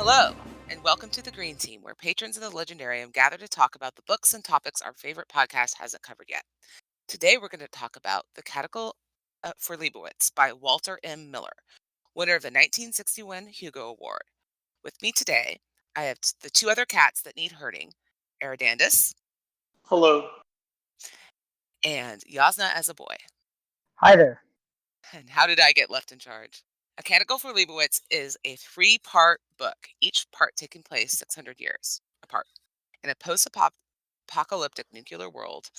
Hello, and welcome to the Green Team, where patrons of the Legendarium gather to talk about the books and topics our favorite podcast hasn't covered yet. Today, we're going to talk about The Canticle for Leibowitz by Walter M. Miller, winner of the 1961 Hugo Award. With me today, I have the two other cats that need herding, Eradandis Hello. and JasnahAsABoy. Hi there. And how did I get left in charge? A Canticle for Leibowitz is a three-part book, each part taking place 600 years apart. In a post-apocalyptic nuclear world,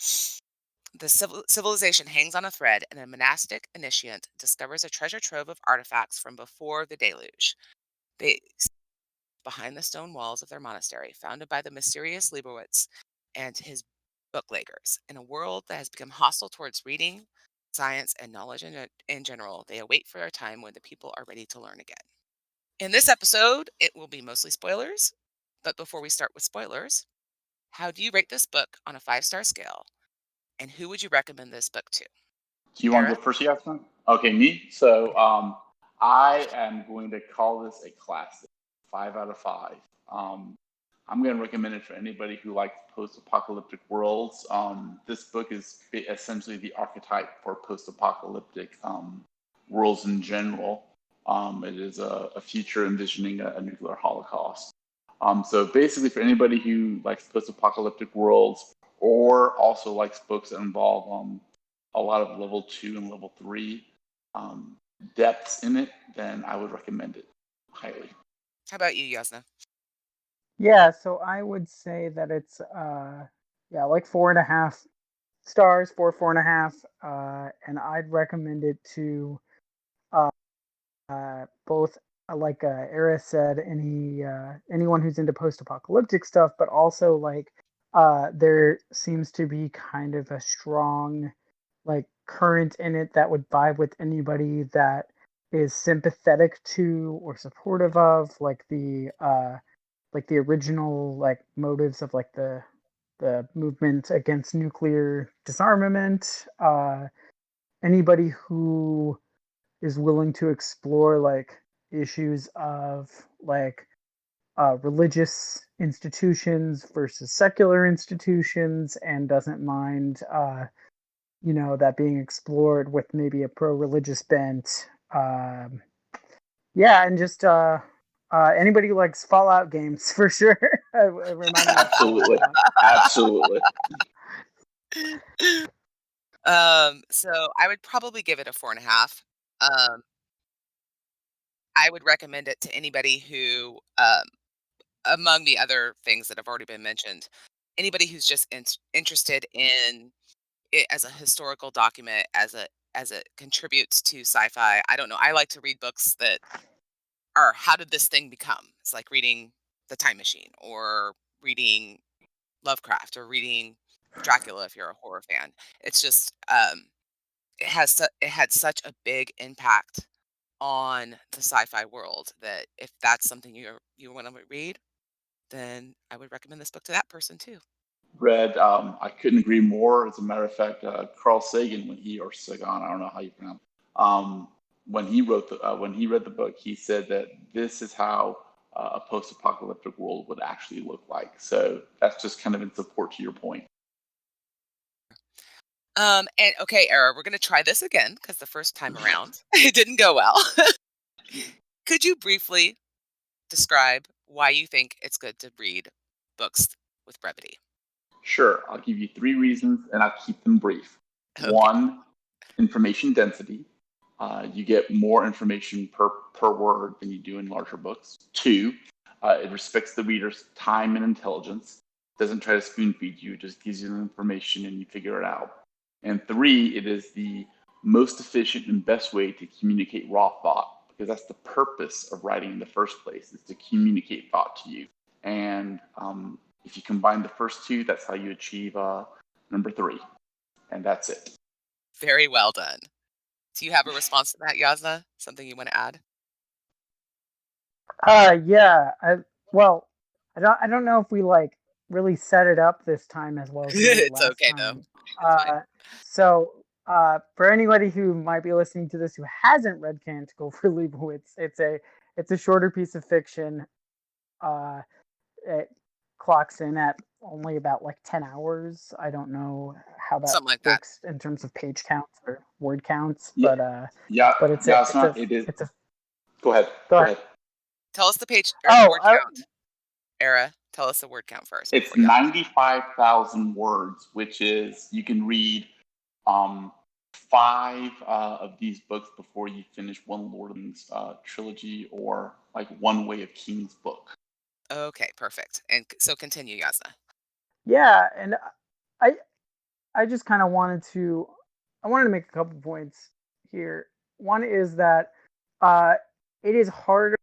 the civilization hangs on a thread, and a monastic initiate discovers a treasure trove of artifacts from before the deluge. They behind the stone walls of their monastery, founded by the mysterious Leibowitz and his bookleggers. In a world that has become hostile towards reading, science, and knowledge in general, they await for a time when the people are ready to learn again. In this episode, it will be mostly spoilers. But before we start with spoilers, how do you rate this book on a 5-star scale? And who would you recommend this book to? Do you want to go first, Yasmin? Okay, me. So I am going to call this a classic, 5 out of 5. I'm going to recommend it for anybody who likes post-apocalyptic worlds. This book is essentially the archetype for post-apocalyptic worlds in general. It is a future envisioning a nuclear holocaust. So basically, for anybody who likes post-apocalyptic worlds, or also likes books that involve a lot of level 2 and level 3 depths in it, then I would recommend it highly. How about you, Jasnah? Yeah, so I would say that it's like 4.5 stars, 4.5, and I'd recommend it to both, like Era said, anyone who's into post-apocalyptic stuff, but also like there seems to be kind of a strong like current in it that would vibe with anybody that is sympathetic to or supportive of like the original like motives of like the movement against nuclear disarmament. Anybody who is willing to explore like issues of like religious institutions versus secular institutions and doesn't mind that being explored with maybe a pro-religious bent. And just anybody who likes Fallout games for sure. Absolutely. So I would probably give it a 4.5. I would recommend it to anybody who, among the other things that have already been mentioned, anybody who's just interested in it as a historical document, as it contributes to sci-fi. I don't know. I like to read books that are how did this thing become? It's like reading The Time Machine or reading Lovecraft or reading Dracula if you're a horror fan. It's just it had such a big impact on the sci-fi world that if that's something you want to read, then I would recommend this book to that person too. Read, I couldn't agree more. As a matter of fact, Carl Sagan, or Sagan, I don't know how you pronounce it, when he read the book, he said that this is how a post-apocalyptic world would actually look like. So that's just kind of in support to your point. And okay, Era, we're going to try this again because the first time around it didn't go well. Could you briefly describe why you think it's good to read books with brevity? Sure. I'll give you 3 reasons, and I'll keep them brief. Okay. 1, information density. You get more information per word than you do in larger books. 2, it respects the reader's time and intelligence. Doesn't try to spoon feed you. It just gives you the information and you figure it out. And 3, it is the most efficient and best way to communicate raw thought, because that's the purpose of writing in the first place, is to communicate thought to you. And if you combine the first 2, that's how you achieve number 3. And that's it. Very well done. Do you have a response to that, Jasnah? Something you want to add? Yeah. I don't know if we like really set it up this time as well as we did It's last okay time. though. So for anybody who might be listening to this who hasn't read Canticle for Leibowitz, it's a shorter piece of fiction. It clocks in at only about like 10 hours. I don't know how that Something like that. works in terms of page counts or word counts, Yeah, yeah, but Jasna, it is. it's a Go ahead. go Go ahead. ahead. Tell us the page or the Oh, word count. Era, tell us the word count first It's before you. 95,000 words, which is you can read 5 of these books before you finish one Lord of the Rings trilogy or like one Way of Kings book. Okay, perfect. And so continue, Yasna. yeah, and I I just kind of wanted to make a couple points here. One is that uh, it is harder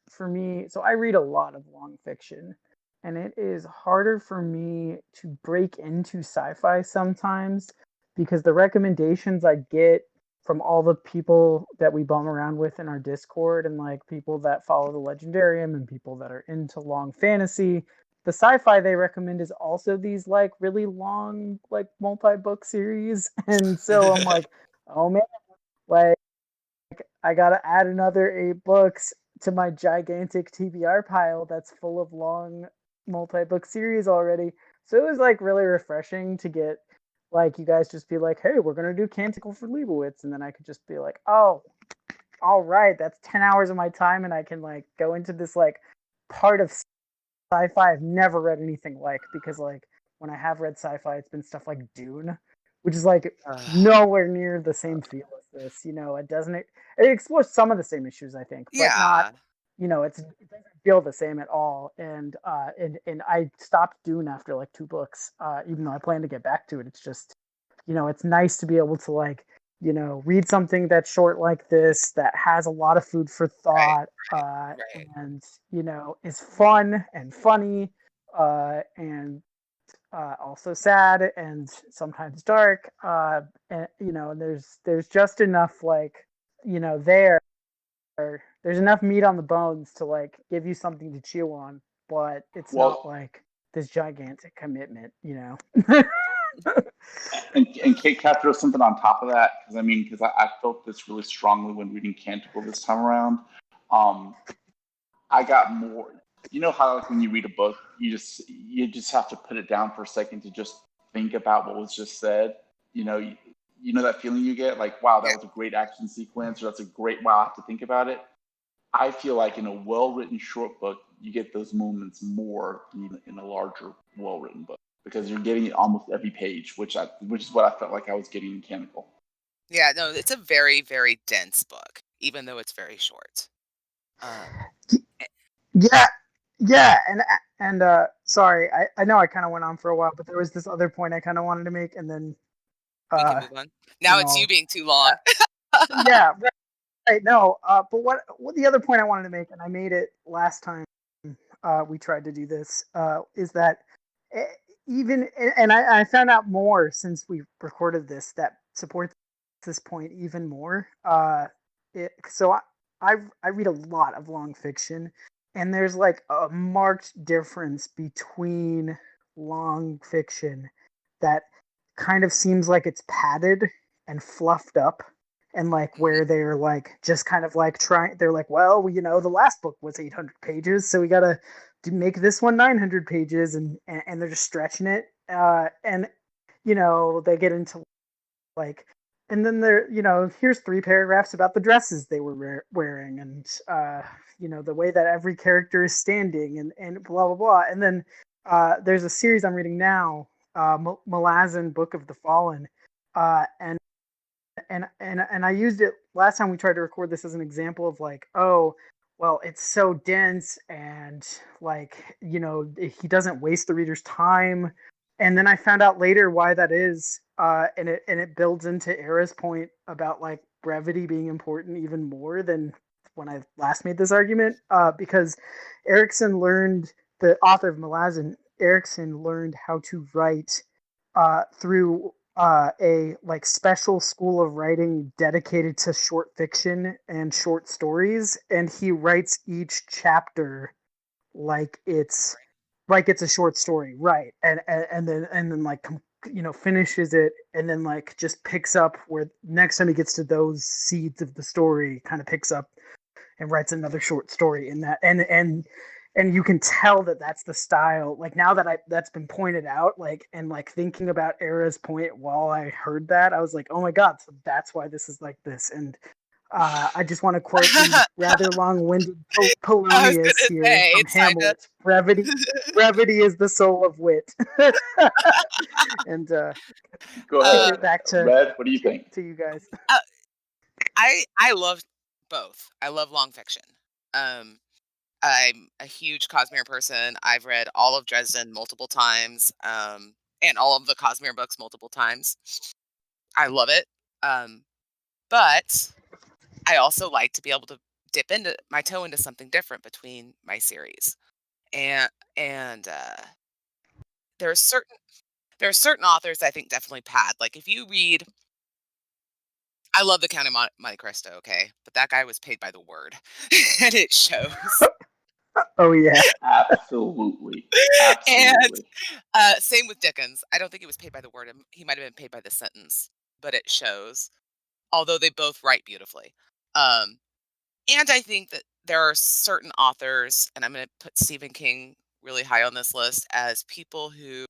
for me. So I read a lot of long fiction, and it is harder for me to break into sci-fi sometimes because the recommendations I get from all the people that we bum around with in our Discord and like people that follow the Legendarium and people that are into long fantasy, the sci-fi they recommend is also these like really long like multi-book series. And so I'm like, oh man, like I gotta add another 8 books to my gigantic TBR pile that's full of long multi-book series already. So it was like really refreshing to get like you guys just be like, hey, we're gonna do Canticle for Leibowitz, and then I could just be like, oh, all right, that's 10 hours of my time, and I can like go into this like part of sci-fi I've never read anything like, because like when I have read sci-fi, it's been stuff like Dune, which is like nowhere near the same feel as this. It doesn't. It explores some of the same issues, I think, but not. Yeah. It doesn't feel the same at all. And I stopped Dune after like 2 books, even though I plan to get back to it. It's just, it's nice to be able to like, read something that's short like this that has a lot of food for Right. thought, Right. and is fun and funny, and also sad and sometimes dark, and there's just enough like there there's enough meat on the bones to like give you something to chew on, but it's not Well, like this gigantic commitment. and Kate, can I throw something on top of that? Because I felt this really strongly when reading Canticle this time around. I got more. You know how like when you read a book, you just have to put it down for a second to just think about what was just said. You know that feeling you get, like, wow, that Yeah. was a great action sequence, or that's a great, wow, I have to think about it. I feel like in a well-written short book, you get those moments more than in a larger, well-written book, because you're getting it almost every page, which is what I felt like I was getting in Canticle. Yeah, no, it's a very, very dense book, even though it's very short. Eh, Yeah, yeah, and sorry, I know I kind of went on for a while, but there was this other point I kind of wanted to make, and then we can uh, move on. you Now it's you know, being too long. yeah, right, no, but what the other point I wanted to make, and I made it last time we tried to do this, is that eh, even and I found out more since we recorded this that supports this point even more. So I read a lot of long fiction, and there's like a marked difference between long fiction that kind of seems like it's padded and fluffed up, and like Mhm. where they're like just kind of like trying, they're like, well, the last book was 800 pages, so we gotta make this one 900 pages, and they're just stretching it, and they get into like, and then here's 3 paragraphs about the dresses they were wearing, and the way that every character is standing, and blah blah blah. And then there's a series I'm reading now, Malazan Book of the Fallen, and I used it last time we tried to record this as an example of like, oh, well, it's so dense, and like, he doesn't waste the reader's time. And then I found out later why that is, and it builds into Era's point about like brevity being important even more than when I last made this argument, because the author of Malazan, Erickson learned how to write through a like special school of writing dedicated to short fiction and short stories, and he writes each chapter like it's a short story, right? And then like finishes it, and then like just picks up where next time he gets to those seeds of the story, kind of picks up and writes another short story in that, and and you can tell that that's the style. Like now that that's been pointed out, like and like thinking about Era's point while I heard that, I was like, oh my god, so that's why this is like this. And I just want to quote the rather long-winded I was Polonius gonna here say from it's kind of. Hamlet. Brevity is the soul of wit. And Go kick ahead, it back Red. What do you think? to you guys. I love both. I love long fiction. Um, I'm a huge Cosmere person. I've read all of Dresden multiple times, and all of the Cosmere books multiple times. I love it. But I also like to be able to dip into my toe into something different between my series. And there are certain authors I think definitely pad. Like if you read, I love the Count of Monte Cristo, okay, but that guy was paid by the word, and it shows. Oh yeah. Absolutely, And absolutely. same with Dickens. I don't think he was paid by the word. He might have been paid by the sentence, but it shows. Although they both write beautifully. Um, and I think that there are certain authors, and I'm going to put Stephen King really high on this list as people who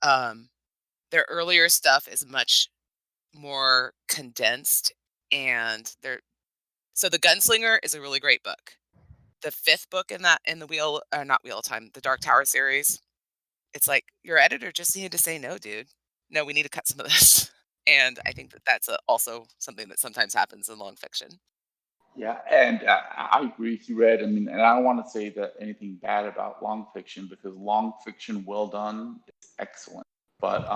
um, their earlier stuff is much more condensed, and they're so The Gunslinger is a really great book. The fifth book in the not Wheel of Time, the Dark Tower series. It's like your editor just needed to say, no, dude. No, we need to cut some of this. And I think that that's also something that sometimes happens in long fiction. Yeah, and I agree with you, Red. I mean, and I don't want to say that anything bad about long fiction because long fiction, well done, is excellent. But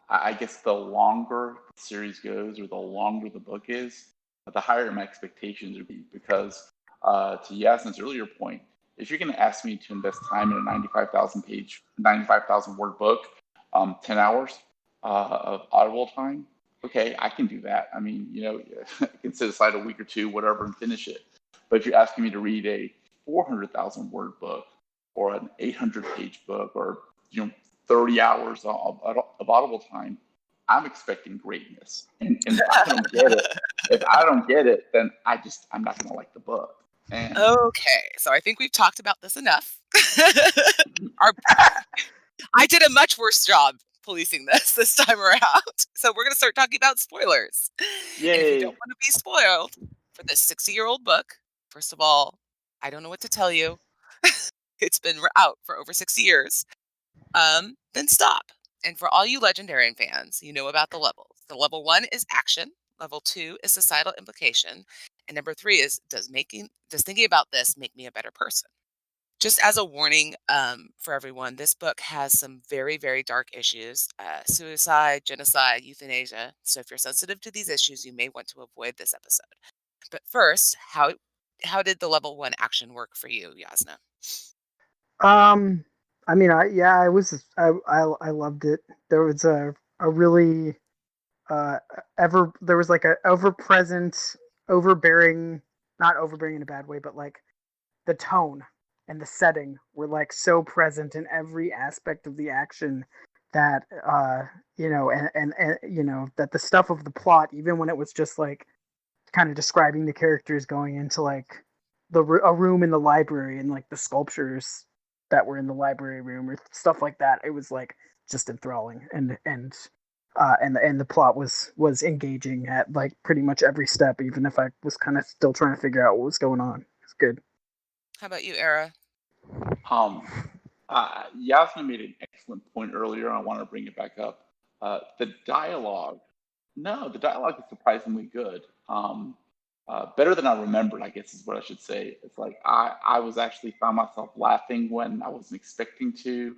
I guess the longer the series goes or the longer the book is, the higher my expectations would be. Because to Yasmin's earlier point, if you're going to ask me to invest time in a 95,000 word book, 10 hours of Audible time, okay, I can do that. I mean, I can set aside a week or two, whatever, and finish it. But if you're asking me to read a 400,000 word book or an 800-page book or 30 hours of Audible time, I'm expecting greatness. And if I don't get it, then I'm not going to like the book. And Okay, so I think we've talked about this enough. Our, I did a much worse job policing this time around. So we're going to start talking about spoilers. And if you don't yay. want to be spoiled for this 60-year-old book, first of all, I don't know what to tell you. It's been out for over 60 years. Then stop. And for all you Legendarian fans, you know about the levels. The level 1 is action. Level 2 is societal implication. And number 3 is does thinking about this make me a better person? Just as a warning for everyone, this book has some very, very dark issues: suicide, genocide, euthanasia. So if you're sensitive to these issues, you may want to avoid this episode. But first, how did the level 1 action work for you, Jasnah? I mean, I loved it. There was a really there was like a ever present, overbearing, not overbearing in a bad way, but like the tone and the setting were like so present in every aspect of the action that and that the stuff of the plot, even when it was just like kind of describing the characters going into like a room in the library and like the sculptures that were in the library room or stuff like that, it was like just enthralling, and the plot was engaging at like pretty much every step, even if I was kind of still trying to figure out what was going on. It's good. How about you, Era? Um, Yasmin made an excellent point earlier, and I want to bring it back up. The dialogue, no, the dialogue is surprisingly good. Better than I remembered, I guess is what I should say. It's like I was actually found myself laughing when I wasn't expecting to.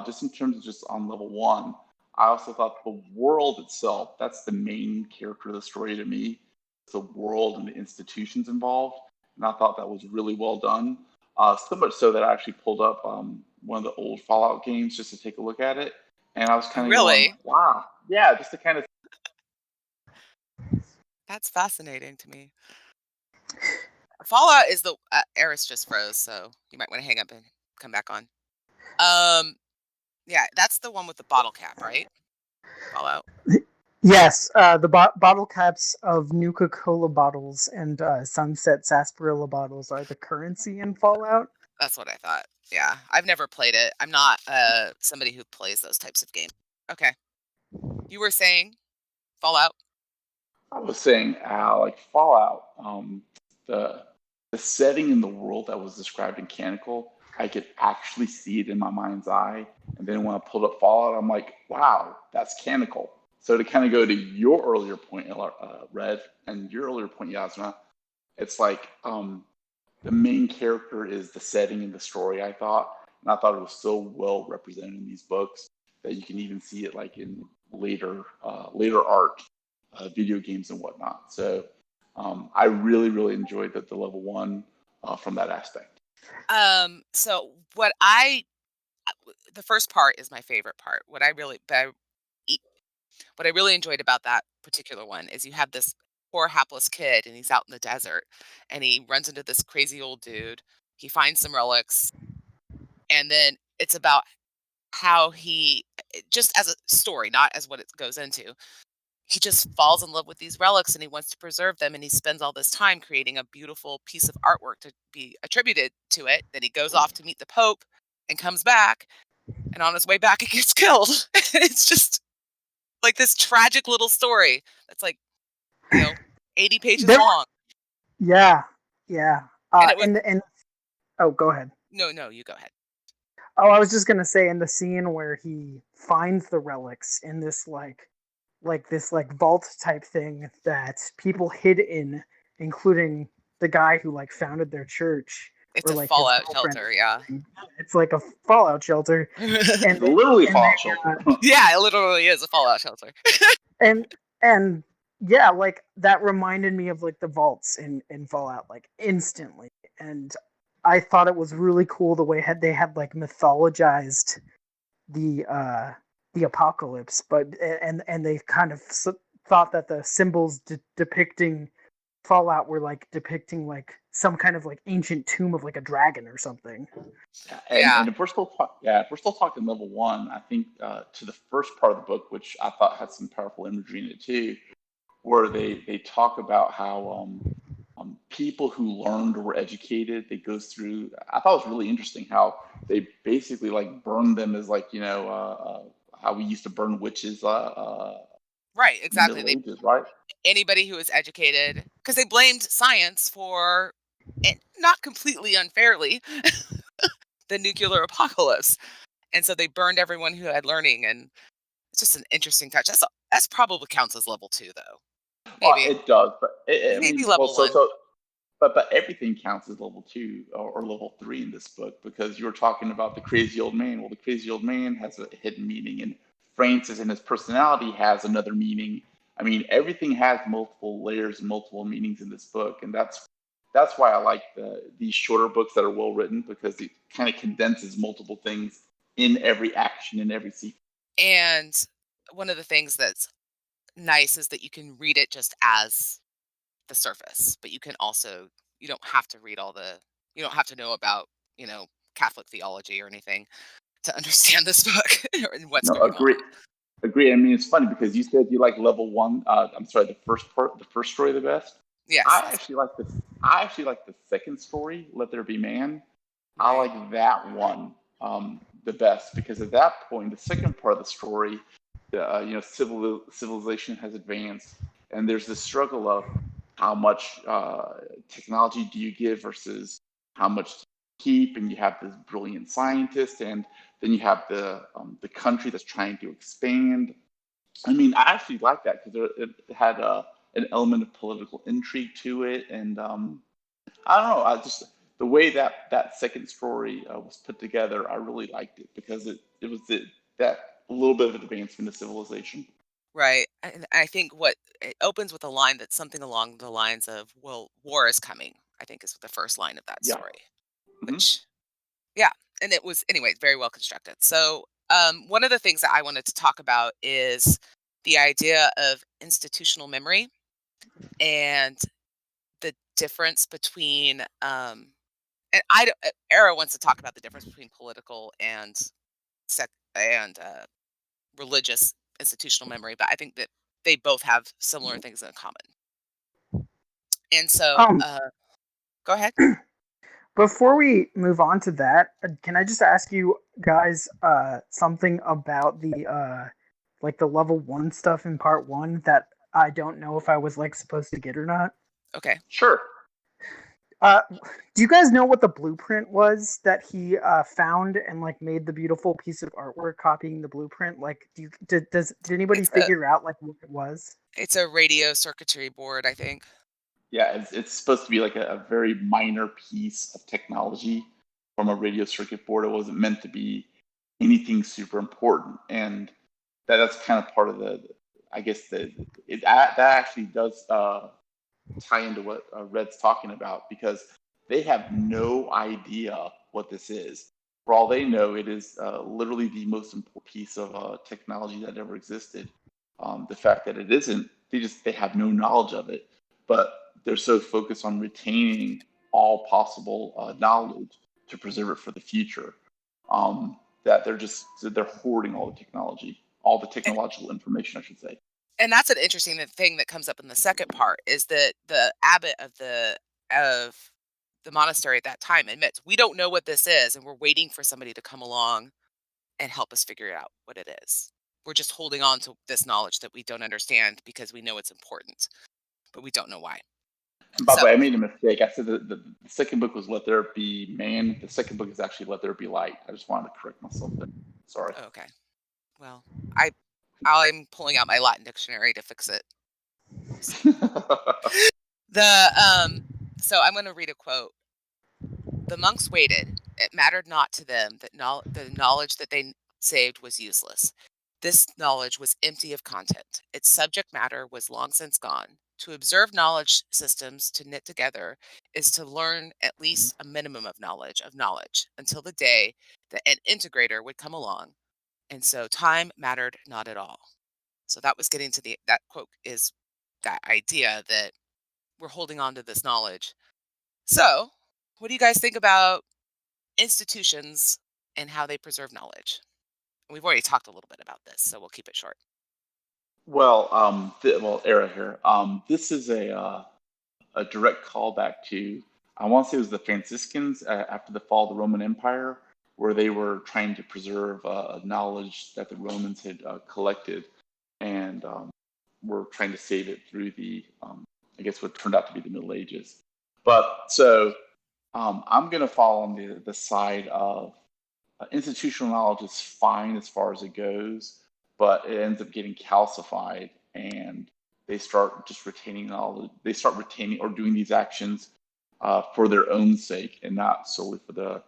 Just in terms of just on level 1, I also thought the world itself, that's the main character of the story to me. The world and the institutions involved. And I thought that was really well done. So much so that I actually pulled up one of the old Fallout games just to take a look at it. And I was kind of going, Really? wow, yeah, just to kind of. That's fascinating to me. Fallout is the Eris just froze, so you might want to hang up and come back on. Yeah, that's the one with the bottle cap, right? Fallout. Yes, the bottle caps of Nuka Cola bottles and Sunset Sarsaparilla bottles are the currency in Fallout. That's what I thought. Yeah, I've never played it. I'm not somebody who plays those types of games. Okay, you were saying Fallout. I was saying, like Fallout, the the setting in the world that was described in Canticle, I could actually see it in my mind's eye. And then when I pulled up Fallout, I'm like, wow, that's Canticle. So to kind of go to your earlier point, Red, and your earlier point, Yasna, it's like the main character is the setting in the story, I thought. And I thought it was so well represented in these books that you can even see it like in later art, video games and whatnot. So I really, really enjoyed the level one from that aspect. So the first part is my favorite part. E- what I really enjoyed about that particular one is you have this poor hapless kid and he's out in the desert and he runs into this crazy old dude. He finds some relics and then it's about how just as a story, not as what it goes into. He just falls in love with these relics and he wants to preserve them and he spends all this time creating a beautiful piece of artwork to be attributed to it. Then he goes off to meet the Pope and comes back and on his way back he gets killed. It's just like this tragic little story that's like, you know, 80 pages There, long. yeah, yeah. And it was And oh, go ahead. no, you go ahead. Oh, I was just gonna say in the scene where he finds the relics in this this like vault type thing that people hid in, including the guy who like founded their church It's or a like his fallout girlfriend shelter, or yeah. something. It's like a fallout shelter, and they, Literally and Fallout they Shelter. Yeah, it literally is a fallout shelter. and and yeah, like that reminded me of like the vaults in Fallout like instantly, and I thought it was really cool the way they had like mythologized the uh the apocalypse, but and they kind of thought that the symbols depicting Fallout were like depicting like some kind of like ancient tomb of like a dragon or something. Yeah. And if we're still if we're still talking level one, I think to the first part of the book, which I thought had some powerful imagery in it too, where they talk about how people who learned or were educated, they goes through. I thought it was really interesting how they basically like burned them as like how we used to burn witches Right, in the exactly. Middle Ages, right? Anybody who is educated because they blamed science for and not completely unfairly the nuclear apocalypse, and so they burned everyone who had learning, and it's just an interesting touch. That's probably counts as level 2 though. Well, Maybe it does, but I maybe mean, well, level 1. but everything counts as level two or level three in this book because you were talking about the crazy old man. Well, the crazy old man has a hidden meaning, and Francis and his personality has another meaning. I mean, everything has multiple layers and multiple meanings in this book, and that's why I like these shorter books that are well written because it kind of condenses multiple things in every action in every sequence. And one of the things that's nice is that you can read it just as the surface, but you don't have to read you don't have to know about, you know, Catholic theology or anything to understand this book and what's No, going on. agree. Agree. I mean, it's funny because you said you like level one. I'm sorry, the first story the best. Yes, I actually like this. I actually like the second story, Let There Be Man. I right. like that one the best because at that point, the second part of the story, civilization has advanced, and there's this struggle of how much technology do you give versus how much to keep, and you have this brilliant scientist, and then you have the country that's trying to expand. I mean, I actually like that because it had an element of political intrigue to it, and I don't know. I just the way that second story was put together, I really liked it because it was that little bit of advancement of civilization. Right. And I think what it opens with a line that's something along the lines of, well, war is coming, I think is the first line of that Yeah. story, Hmm. which, yeah. And it was, anyway, very well constructed. So, one of the things that I wanted to talk about is the idea of institutional memory and the difference between, and Era wants to talk about the difference between political and sec and religious institutional memory, but I think that they both have similar things in common. And so, Um, go ahead. Before we move on to that, can I just ask you guys something about the like the level 1 stuff in part 1 that I don't know if I was like supposed to get or not? Okay. Sure. Uh, do you guys know what the blueprint was that he found and like made the beautiful piece of artwork copying the blueprint? Like, did anybody It's a figure out like what it was? it's a radio circuitry board, I think. Yeah, it's supposed to be like a very minor piece of technology from a radio circuit board. It wasn't meant to be anything super important, and that's kind of part of I guess that actually does tie into what Red's talking about, because they have no idea what this is. For all they know, it is literally the most important piece of technology that ever existed. The fact that it isn't, they have no knowledge of it, but they're so focused on retaining all possible knowledge to preserve it for the future, that they're hoarding all the technological information, I should say. And that's an interesting thing that comes up in the second part, is that the abbot of the monastery at that time admits, we don't know what this is, and we're waiting for somebody to come along and help us figure out what it is. We're just holding on to this knowledge that we don't understand because we know it's important, but we don't know why. And by the So, way, I made a mistake. I said that the second book was Let There Be Man. The second book is actually Let There Be Light. I just wanted to correct myself there. Sorry. okay. Well, I'm pulling out my Latin dictionary to fix it. So I'm going to read a quote. The monks waited. It mattered not to them that the knowledge that they saved was useless. This knowledge was empty of content. Its subject matter was long since gone. To observe knowledge systems to knit together is to learn at least a minimum of knowledge until the day that an integrator would come along. And so time mattered not at all. So that was getting to that quote is that idea that we're holding on to this knowledge. So, what do you guys think about institutions and how they preserve knowledge? We've already talked a little bit about this, so we'll keep it short. Well, Era here. This is a direct callback to, I want to say it was the Franciscans after the fall of the Roman Empire, where they were trying to preserve knowledge that the Romans had collected, and were trying to save it through I guess what turned out to be the Middle Ages. But so I'm going to fall on the side of institutional knowledge is fine as far as it goes, but it ends up getting calcified, and they start just retaining knowledge. They start retaining or doing these actions for their own sake and not solely for the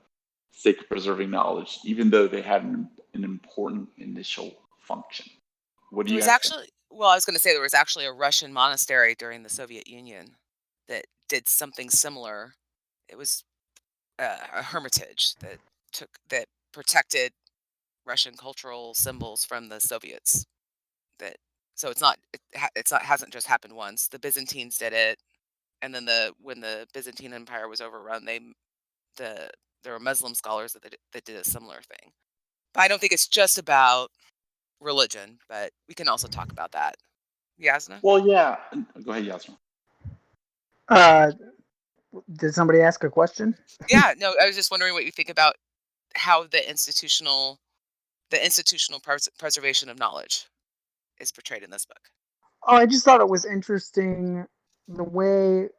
sake of preserving knowledge, even though they had an important initial function. What do There you was guys think? actually, well, I was going to say there was actually a Russian monastery during the Soviet Union that did something similar. It was a hermitage that protected Russian cultural symbols from the Soviets. That so it's not hasn't just happened once. The Byzantines did it, and then when the Byzantine Empire was overrun, there were Muslim scholars that did a similar thing. But I don't think it's just about religion, but we can also talk about that. Yasna? Well, yeah. Go ahead, Yasmin. Uh, did somebody ask a question? Yeah, no, I was just wondering what you think about how the institutional preservation of knowledge is portrayed in this book. Oh, I just thought it was interesting the way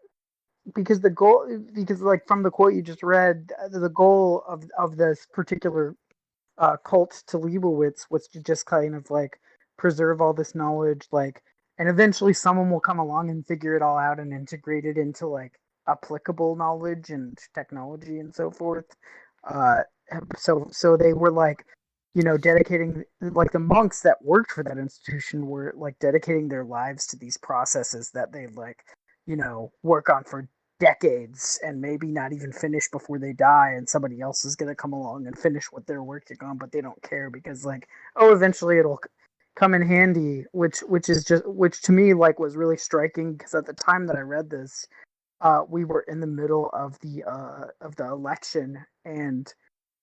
because the goal because like from the quote you just read, the goal of this particular cult to Leibowitz was to just kind of like preserve all this knowledge, like, and eventually someone will come along and figure it all out and integrate it into like applicable knowledge and technology and so forth. Uh, so they were like, dedicating, like the monks that worked for that institution were like dedicating their lives to these processes that they like, work on for decades and maybe not even finish before they die, and somebody else is going to come along and finish what they're working on, but they don't care because like, oh, eventually it'll come in handy, which to me like was really striking because at the time that I read this, we were in the middle of the election, and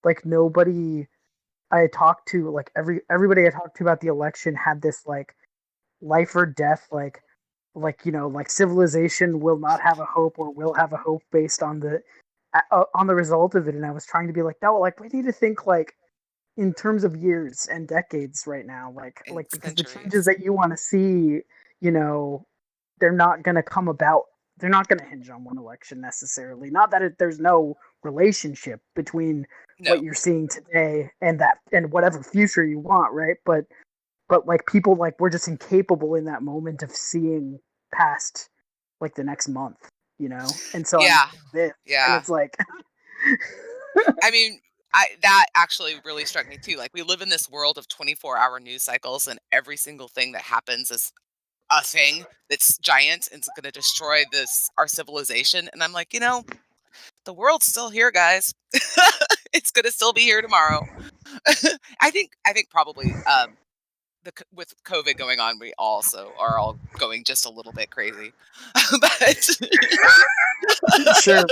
like nobody I talked to, like everybody I talked to about the election had this like life or death, like civilization will not have a hope or will have a hope based on the on the result of it, and I was trying to be like, no, like we need to think like in terms of years and decades right now, in because the changes centuries. that you want to see, you know, they're not going to come about. They're not going to hinge on one election necessarily. Not that there's no relationship between No. what you're seeing today and that and whatever future you want, right? But like people like we're just incapable in that moment of seeing past like the next month, you know. And so I'm Yeah. seeing this, and Yeah. it's like, I mean, that actually really struck me too. Like we live in this world of 24-hour news cycles, and every single thing that happens is a thing that's giant and it's going to destroy this our civilization. And I'm like, the world's still here, guys. It's going to still be here tomorrow. I think probably with COVID going on, we also are all going just a little bit crazy. But sure,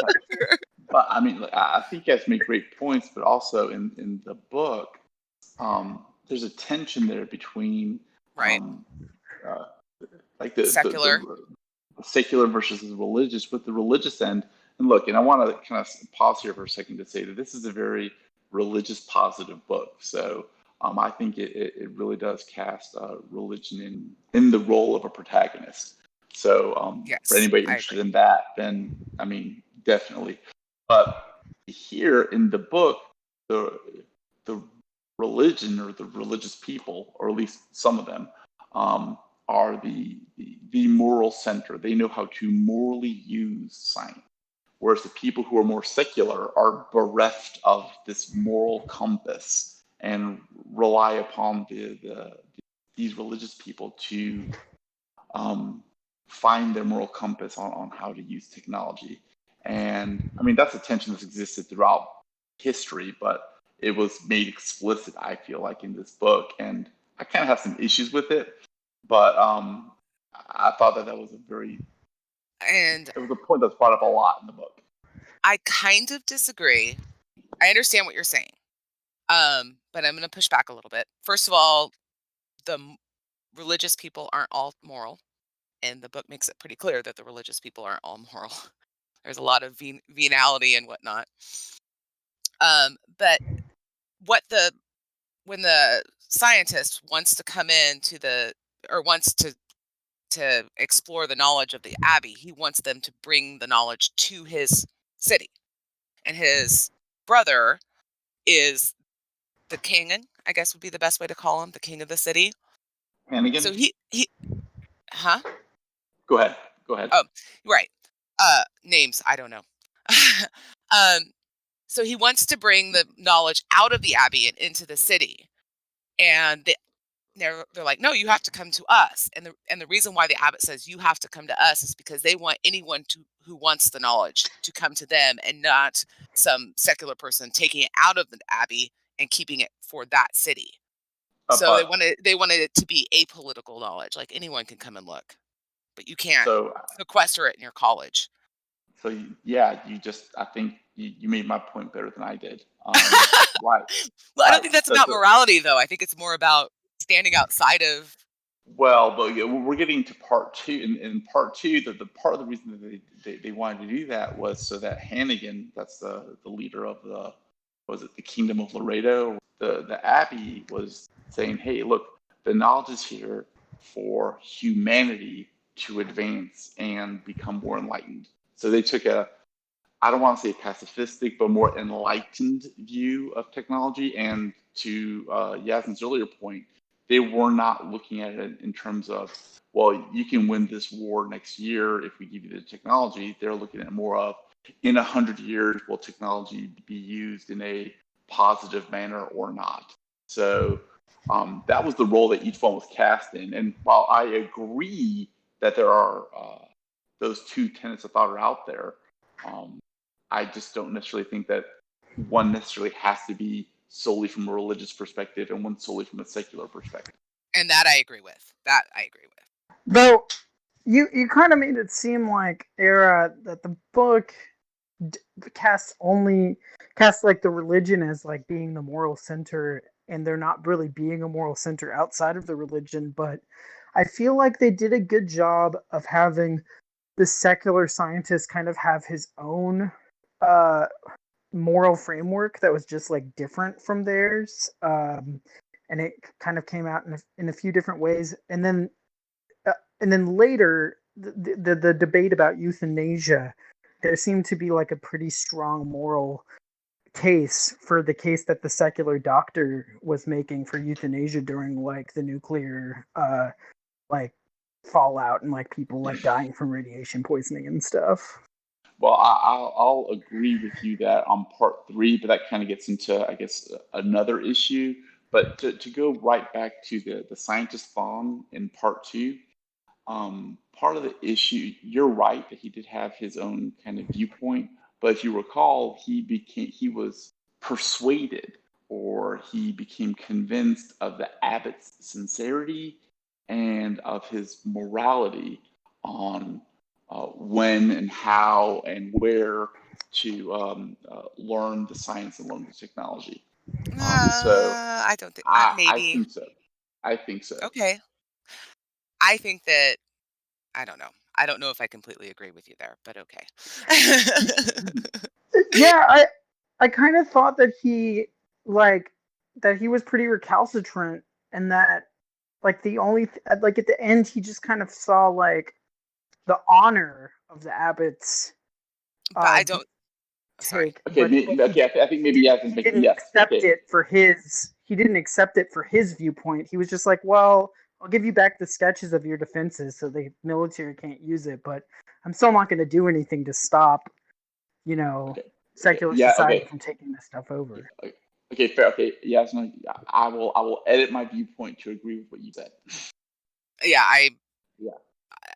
But I mean, I think you guys make great points, but also in the book, there's a tension there between right, uh, like the secular, secular versus the religious. With the religious end, and look, and I want to kind of pause here for a second to say that this is a very religious positive book. So I think it really does cast religion in the role of a protagonist. So for yes, anybody I interested agree. in that, then I mean, definitely. But here in the book, the the religion or the religious people, or at least some of them, are the moral center. They know how to morally use science. Whereas the people who are more secular are bereft of this moral compass and rely upon these religious people to um, find their moral compass on how to use technology. And I mean, that's a tension that's existed throughout history, but it was made explicit, I feel like, in this book. And I kind of have some issues with it, but I thought that was And it was a point that's brought up a lot in the book. I kind of disagree. I understand what you're saying, but I'm going to push back a little bit. First of all, religious people aren't all moral, and the book makes it pretty clear that the religious people aren't all moral. There's a lot of venality and whatnot. But what the when the scientist wants to come in to the or wants to explore the knowledge of the abbey, he wants them to bring the knowledge to his city, and his brother is the king, I guess would be the best way to call him, the king of the city. Hannigan, So he huh? go ahead. Go ahead. Oh, right. Names, I don't know. um, so he wants to bring the knowledge out of the abbey and into the city. And they're like, no, you have to come to us. And the reason why the abbot says you have to come to us is because they want anyone who wants the knowledge to come to them, and not some secular person taking it out of the abbey and keeping it for that city. So But they wanted it to be apolitical knowledge, like anyone can come and look, but you can't so sequester it in your college. yeah, I think you made my point better than I did. Right, Well, I don't right. think that's So about morality, though. I think it's more about standing outside of. well, but yeah, we're getting to part two. In part two, the part of the reason that they wanted to do that was so that Hannigan, that's the leader of was it the Kingdom of Laredo? The Abbey was saying, hey, look, the knowledge is here for humanity to advance and become more enlightened. So they took I don't want to say pacifistic, but more enlightened view of technology. And to Yasmin's earlier point, they were not looking at it in terms of, well, you can win this war next year if we give you the technology. They're looking at more of, in 100 years, will technology be used in a positive manner or not? So that was the role that each one was cast in. And while I agree that there are those two tenets of thought are out there, um, I just don't necessarily think that one necessarily has to be solely from a religious perspective and one solely from a secular perspective. And that I agree with. That I agree with. though you kind of made it seem like that the book d- casts like the religion as like being the moral center, and they're not really being a moral center outside of the religion. But I feel like they did a good job of having the secular scientist kind of have his own moral framework that was just like different from theirs, and it kind of came out in a few different ways. And then later, the debate about euthanasia, there seemed to be like a pretty strong moral case for the case that the secular doctor was making for euthanasia during like the nuclear like fallout and like people like dying from radiation poisoning and stuff. Well, I'll agree with you that on part three, but that kind of gets into, I guess, another issue. But to go right back to the scientist Fong in part two, part of the issue, you're right that he did have his own kind of viewpoint, but if you recall, he was persuaded or he became convinced of the abbot's sincerity and of his morality on when and how and where to learn the science and learn the technology. So I don't think I maybe. think so. I think so. Okay. I think that I don't know. I don't know if I completely agree with you there, but okay. Yeah, I kind of thought that like he was pretty recalcitrant, and that like the only like at the end he just kind of saw like the honor of the abbots But I don't. Sorry. take, Okay, but okay. I think maybe yes is he making didn't yes. accept Okay, it for his viewpoint. He was just like, well, I'll give you back the sketches of your defenses so the military can't use it, but I'm still not going to do anything to stop, okay, okay. secular Yeah, society okay. from taking this stuff over. Okay, okay, fair. Okay, yes, no. I will edit my viewpoint to agree with what you said. Yeah, Yeah.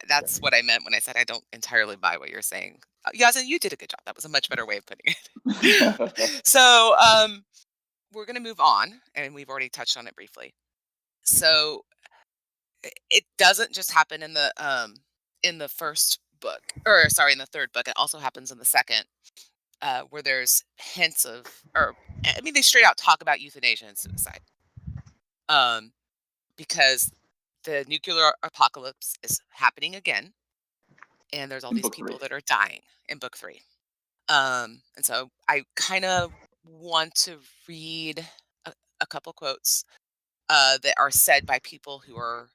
that's what I meant when I said I don't entirely buy what you're saying. Yasin, you did a good job. That was a much better way of putting it. So, we're going to move on, and we've already touched on it briefly. So, it doesn't just happen in the first book, or sorry, in the third book. It also happens in the second, where there's hints of, or I mean, they straight out talk about euthanasia and suicide, um, because the nuclear apocalypse is happening again, and there's all In these book three. people that are dying in book three. And so I kind of want to read a, a couple quotes that are said by people who are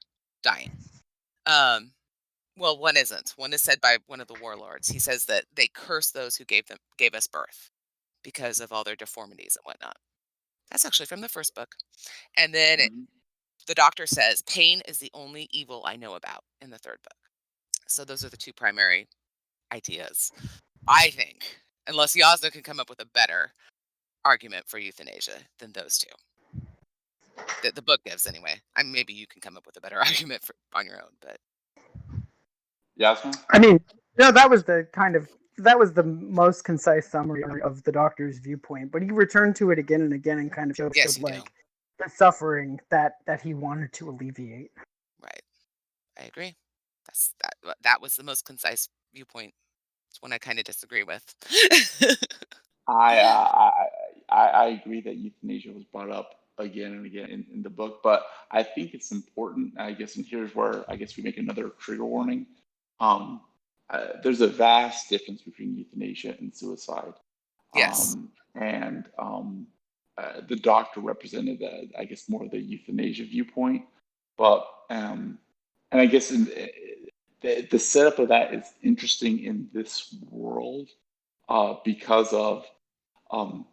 dying. Um, well, one isn't. One is said by one of the warlords. He says that they curse those who gave us birth because of all their deformities and whatnot. That's actually from the first book. And then Mhm. the doctor says pain is the only evil I know about in the third book. So those are the two primary ideas, I think, unless Yasna can come up with a better argument for euthanasia than those two that the book gives anyway. Maybe you can come up with a better argument on your own, but Yasmin? I mean, no, that was the most concise summary of the doctor's viewpoint, but he returned to it again and again and kind of showed yes, you do. like the suffering that he wanted to alleviate. Right. I agree. That was the most concise viewpoint. It's one I kind of disagree with. I, uh, I I agree that euthanasia was brought up again and again in the book, but I think it's important, I guess, and here's where I guess we make another trigger warning. Um, there's a vast difference between euthanasia and suicide. Yes. And the doctor represented, I guess, more of the euthanasia viewpoint. But and I guess the setup of that is interesting in this world because of um,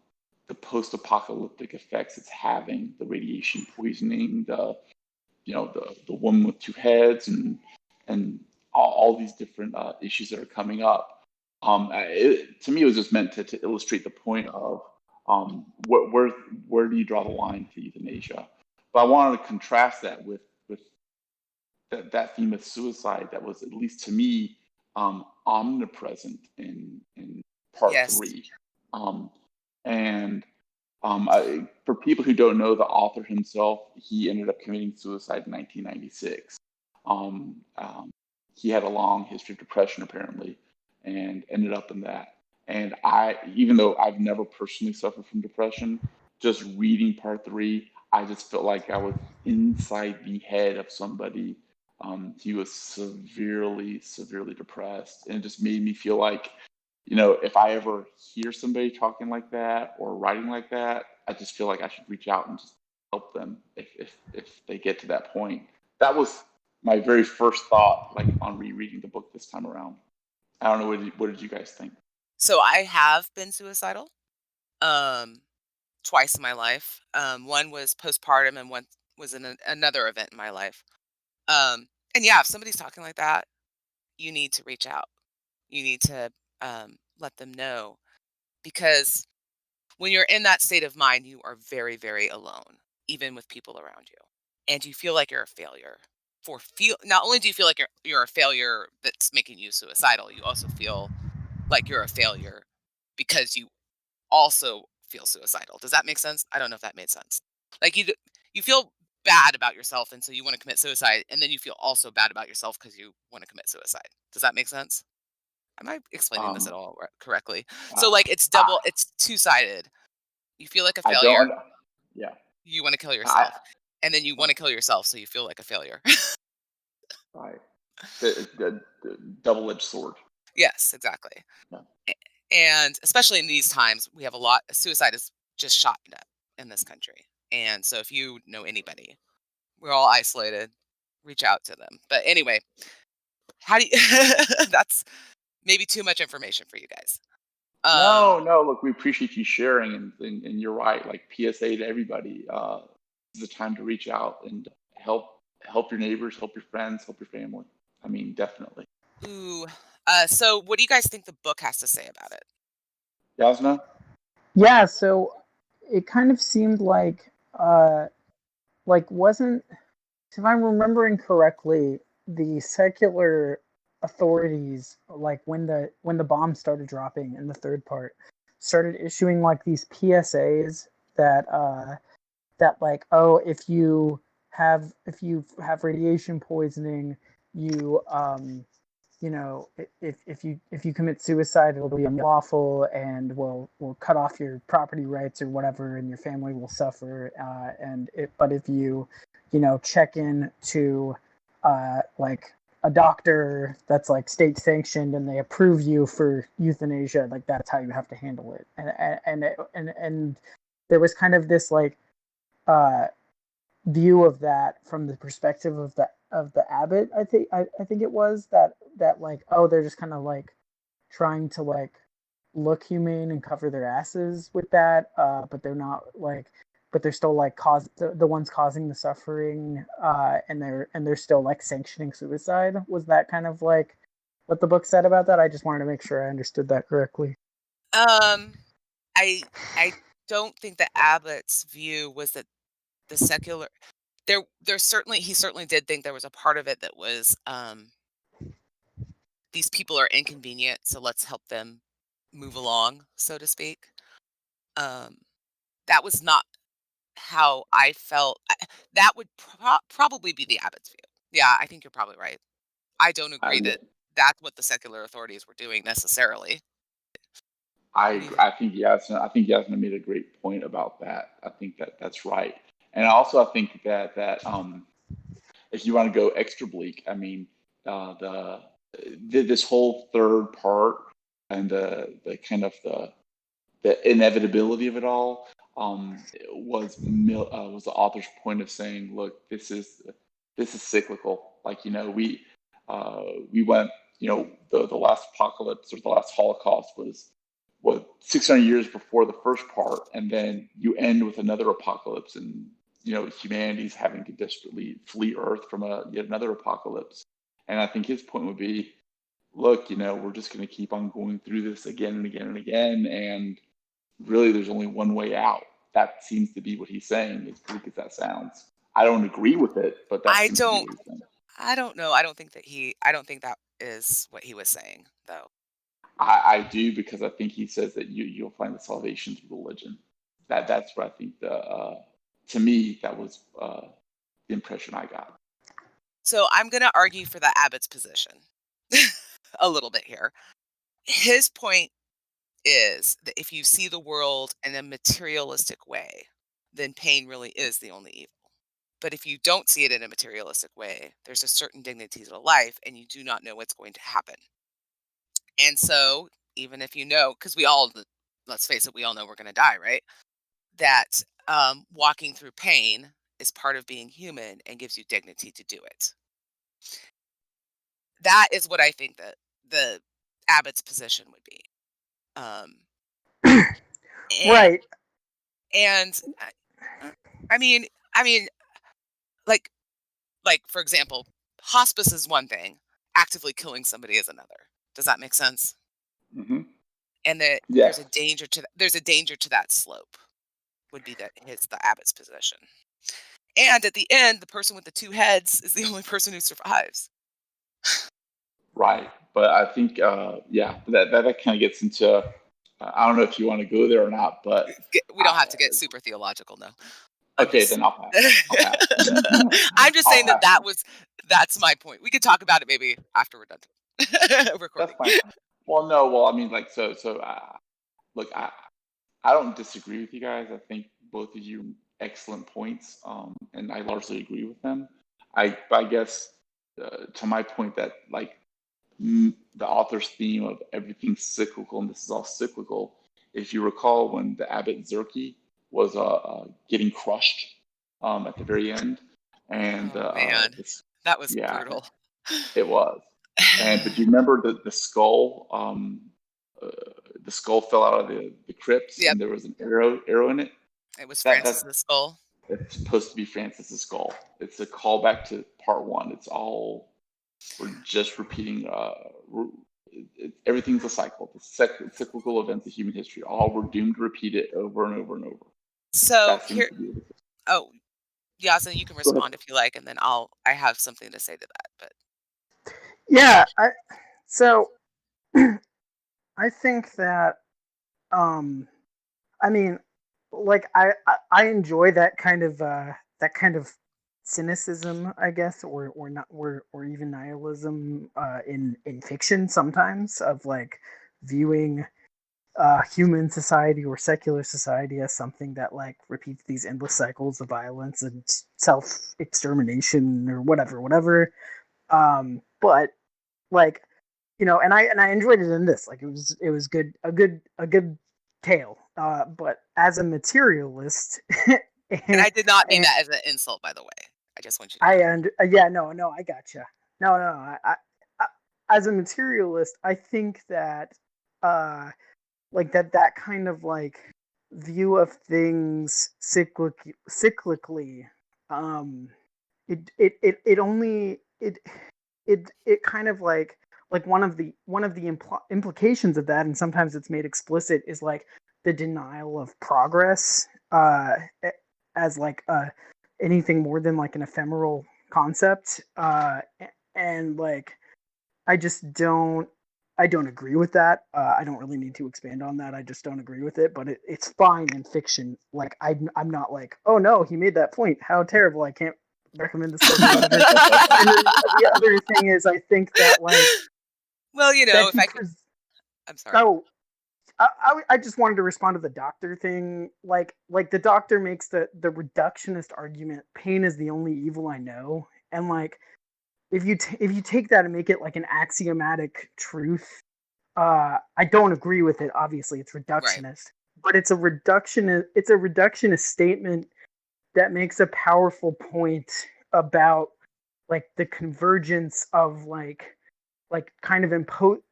the post-apocalyptic effects it's having, the radiation poisoning, the woman with two heads, and all these different issues that are coming up. To me, it was just meant to illustrate the point of where do you draw the line to euthanasia? But I wanted to contrast that with that theme of suicide that was, at least to me, omnipresent in part Yes. three. Um, and for people who don't know, the author himself, he ended up committing suicide in 1996. Um, um, he had a long history of depression, apparently, and ended up in that. And even though I've never personally suffered from depression, just reading part three, I just felt like I was inside the head of somebody. He was severely, severely depressed, and it just made me feel like if I ever hear somebody talking like that or writing like that, I just feel like I should reach out and just help them if they get to that point. That was my very first thought, like on rereading the book this time around. I don't know, what did you guys think? So I have been suicidal um, twice in my life. One was postpartum, and one was in another event in my life. And yeah, if somebody's talking like that, you need to reach out. You need to let them know, because when you're in that state of mind, you are very, very alone, even with people around you, and you feel like you're a failure. Not only do you feel like you're a failure that's making you suicidal, you also feel like you're a failure because you also feel suicidal. Does that make sense? I don't know if that made sense. Like you feel bad about yourself, and so you want to commit suicide, and then you feel also bad about yourself because you want to commit suicide. Does that make sense? Am I explaining this at Um, all correctly? uh, So like it's I, double, it's two-sided. You feel like a I failure, don't, yeah, you want to kill I, yourself, and then you want right, to kill yourself so you feel like a failure. right. The double-edged sword. Yes, exactly. Yeah. A- And especially in these times, we have a lot suicide is just shot up in this country. And so if you know anybody, we're all isolated, reach out to them. But anyway, how do you that's maybe too much information for you guys. No, Um no. Look, we appreciate you sharing, and you're right. Like PSA to everybody, this is the time to reach out and help your neighbors, help your friends, help your family. I mean, definitely. ooh so what do you guys think the book has to say about it? Yasna? Yeah, so it kind of seemed like wasn't, if I'm remembering correctly, the secular authorities, like when the bombs started dropping in the third part, started issuing like these PSAs that like, oh, if you have radiation poisoning, you if you commit suicide, it'll be unlawful and will cut off your property rights or whatever, and your family will suffer. But if you check in to like a doctor that's like state sanctioned and they approve you for euthanasia, like that's how you have to handle it. And there was kind of this like uh, view of that from the perspective of the abbot. I think it was that like, oh, they're just kind of like trying to like look humane and cover their asses with that, but they're not like, but they're still like the ones causing the suffering, and they're still like sanctioning suicide. Was that kind of like what the book said about that? I just wanted to make sure I understood that correctly. Um I I don't think the abbot's view was that the secular there's certainly he certainly did think there was a part of it that was these people are inconvenient, so let's help them move along, so to speak. Um, that was not how I felt. That would probably be the abbot's view. Yeah, I think you're probably right. I don't agree I, that that's what the secular authorities were doing necessarily. What do you think? I think Yasna. I think Yasna made a great point about that. I think that's right, and also I think that if you want to go extra bleak, I mean, this whole third part and the kind of the inevitability of it all was the author's point of saying, look, this is cyclical. Like, we went, the last apocalypse or the last Holocaust was what 600 years before the first part, and then you end with another apocalypse, and humanity's having to desperately flee Earth from yet another apocalypse. And I think his point would be, look, we're just going to keep on going through this again and again and again, and really there's only one way out. That seems to be what he's saying, as bleak as that sounds. I don't agree with it, but that I seems to be don't. what he's saying. I don't know. I don't think that he. I don't think that is what he was saying, though. I do, because I think he says that you'll find the salvation through religion. That's what I think. To me, that was the impression I got. So I'm going to argue for the abbot's position a little bit here. His point is that if you see the world in a materialistic way, then pain really is the only evil. But if you don't see it in a materialistic way, there's a certain dignity to life and you do not know what's going to happen. And so even if you know, because we all, let's face it, we all know we're going to die, right? That walking through pain is part of being human and gives you dignity to do it. That is what I think that the Abbott's position would be. And, Right. and I mean, I mean, like, for example, hospice is one thing, actively killing somebody is another. Does that make sense? Hmm. And that there's a Yes. danger to that slope would be the Abbott's position. And at the end, the person with the two heads is the only person who survives. Right. But I think, yeah, that kind of gets into, I don't know if you want to go there or not, but We don't have to get super theological, no. I'm okay, just then I'll pass. I'll pass. I'm just I'll saying pass. that's my point. We could talk about it maybe after we're done That's recording. fine. Well, no, well, I mean, like, look, I don't disagree with you guys. I think both of you excellent points, and I largely agree with them. I guess to my point that like the author's theme of everything's cyclical, and this is all cyclical. If you recall, when the Abbot Zerky was getting crushed at the very end, and Oh man, this, that was yeah, brutal. it was. And but you remember the skull? Uh, the skull fell out of the crypts, Yep, and there was an arrow in it. it was That's Francis's skull. it's supposed to be Francis's skull. It's a callback to part one. It's all we're just repeating. Everything's a cycle. The cyclical events of human history. All we're doomed to repeat it over and over and over. So That seems here, to be the case. oh, Yasna, you can Go ahead. respond if you like, and then I have something to say to that. But Yeah. So I think that I mean, like I enjoy that kind of cynicism, I guess, or not, or even nihilism in fiction sometimes, of like viewing human society or secular society as something that like repeats these endless cycles of violence and self extermination or whatever. But like, and I enjoyed it in this. Like it was good, a good tale. But as a materialist, and and, I did not mean and that as an insult, by the way. I just want you to know. yeah, no, I gotcha. No, I as a materialist, I think that uh like that kind of like view of things cyclically, um it only it kind of like one of the implications of that, and sometimes it's made explicit, is like the denial of progress, as like anything more than like an ephemeral concept, and like I just don't agree with that. I don't really need to expand on that. I just don't agree with it. But it's fine in fiction. Like I'm not like, oh no, he made that point. How terrible! I can't recommend this book or whatever. And then the other thing is, I think that like Well, that if he I could, pres- I'm sorry. oh, I just wanted to respond to the doctor thing. Like the doctor makes the reductionist argument. Pain is the only evil I know, and like if you take that and make it like an axiomatic truth, I don't agree with it. Obviously, it's Right. reductionist, but it's a reductionist statement that makes a powerful point about like the convergence of like kind of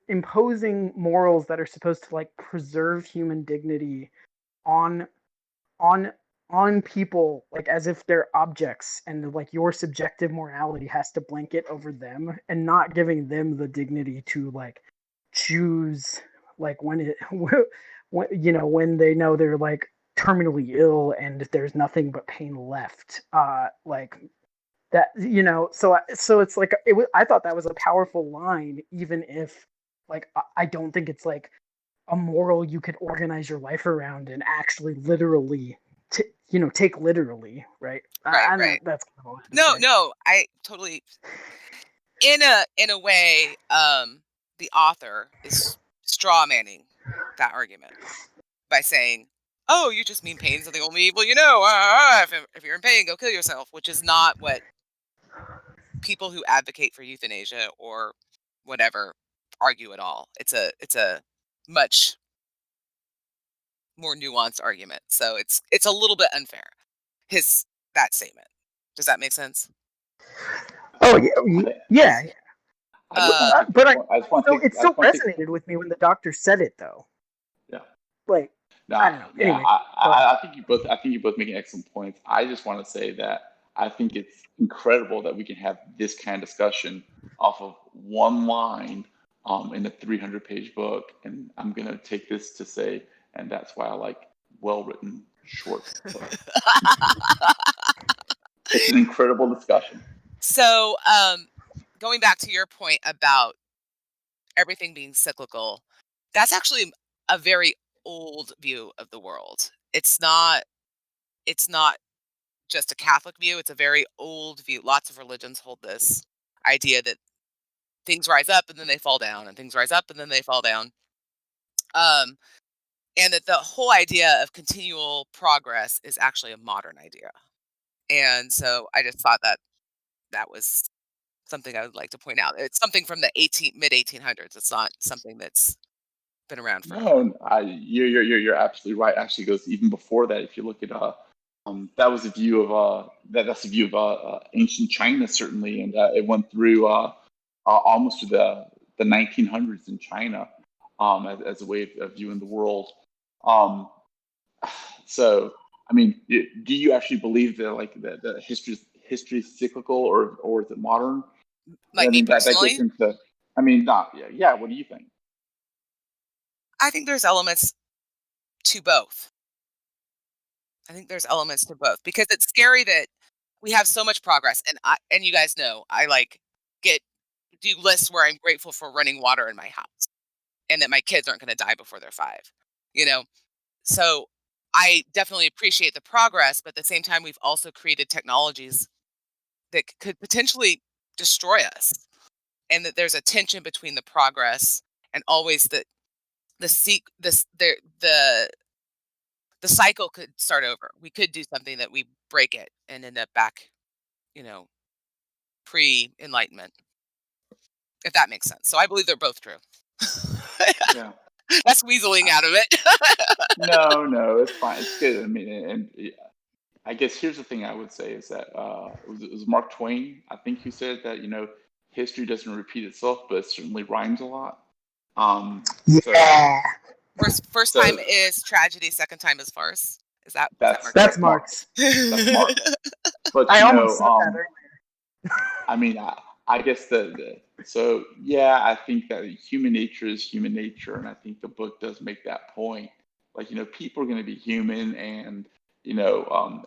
imposing morals that are supposed to like preserve human dignity on on on people, like as if they're objects, and like your subjective morality has to blanket over them, and not giving them the dignity to like choose, like when they know they're like terminally ill and there's nothing but pain left, like that, so it's like I thought that was a powerful line, even if like I don't think it's like a moral you could organize your life around and actually literally take literally, right? Right. I know Right. that's kind of what I had to No, say. no, I totally. In a way, the author is straw manning that argument by saying, "Oh, you just mean pains are the only evil you know. If you're in pain, go kill yourself," which is not what people who advocate for euthanasia or whatever argue at all. It's a much more nuanced argument. So it's a little bit unfair. That statement. Does that make sense? Oh I, yeah. I just want to take this But point. I just want to take. it I just still want to take. resonated with me when the doctor said it, though. Yeah. Like, I Nah, don't know. yeah, Anyway, go ahead. I think you both. I think you both making excellent points. I just want to say that I think it's incredible that we can have this kind of discussion off of one line in a 300-page book, and I'm gonna take this to say, and that's why I like well-written short books. It's an incredible discussion. So, going back to your point about everything being cyclical, that's actually a very old view of the world. It's not just a Catholic view, it's a very old view. Lots of religions hold this idea that things rise up and then they fall down and things rise up and then they fall down. Um and that the whole idea of continual progress is actually a modern idea. And so I just thought that that was something I would like to point out. It's something from the mid 1800s. It's not something that's been around forever. No, you're absolutely right. Actually, it goes even before that. If you look at that was a view of that's a view of ancient China certainly, and it went through almost to the 1900s in China as a way of viewing the world. Um, so, I mean, do you actually believe that like the history is cyclical or is it modern? I Like me mean that gets personally, into. I mean, not yeah. What do you think? I think there's elements to both. I think there's elements to both because it's scary that we have so much progress and you guys know I like get do lists where I'm grateful for running water in my house and that my kids aren't going to die before they're 5. You know, so I definitely appreciate the progress, but at the same time, we've also created technologies that could potentially destroy us, and that there's a tension between the progress and always the seek this the cycle could start over. We could do something that we break it and end up back, you know, pre enlightenment, if that makes sense. So I believe they're both true. Yeah. That's weaseling out of it. No, it's fine. It's good. I mean, and I guess here's the thing I would say is that it was Mark Twain, I think, who said that history doesn't repeat itself, but it certainly rhymes a lot. So Yeah, First so time is tragedy, second time is farce. Is that that's Mark that's that's Twain? Mark. Marx. That's Mark. But I almost said that earlier. I mean, I guess so yeah, I think that human nature is human nature, and I think the book does make that point. Like, people are going to be human, and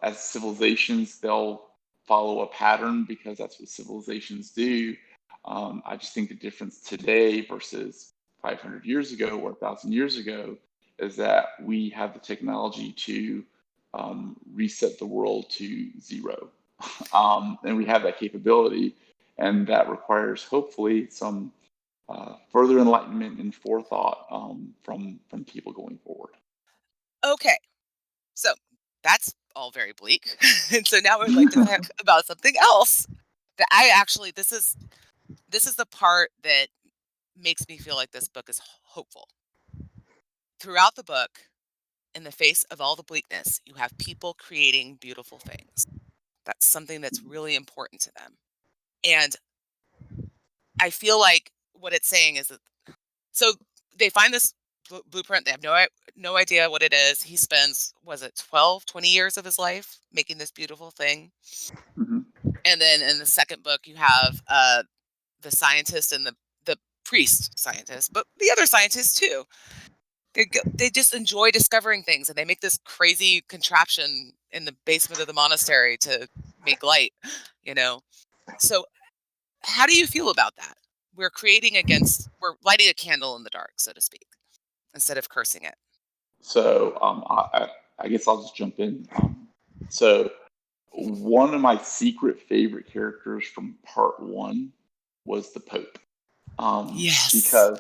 as civilizations, they'll follow a pattern because that's what civilizations do. I just think the difference today versus 500 years ago or 1,000 years ago is that we have the technology to reset the world to zero. And we have that capability, and that requires hopefully some further enlightenment and forethought from people going forward. Okay, so that's all very bleak. And so now we'd like to talk about something else. That I actually this is the part that makes me feel like this book is hopeful. Throughout the book, in the face of all the bleakness, you have people creating beautiful things. That's something that's really important to them. And I feel like what it's saying is that so they find this blueprint. They have no idea what it is. He spends, was it 12, 20 years of his life making this beautiful thing. Mhm. And then in the second book, you have the scientist and the priest scientist, but the other scientists too. They just enjoy discovering things, and they make this crazy contraption in the basement of the monastery to make light. You know, so how do you feel about that? We're lighting a candle in the dark, so to speak, instead of cursing it. So I guess I'll just jump in. So one of my secret favorite characters from part one was the Pope, Yes. because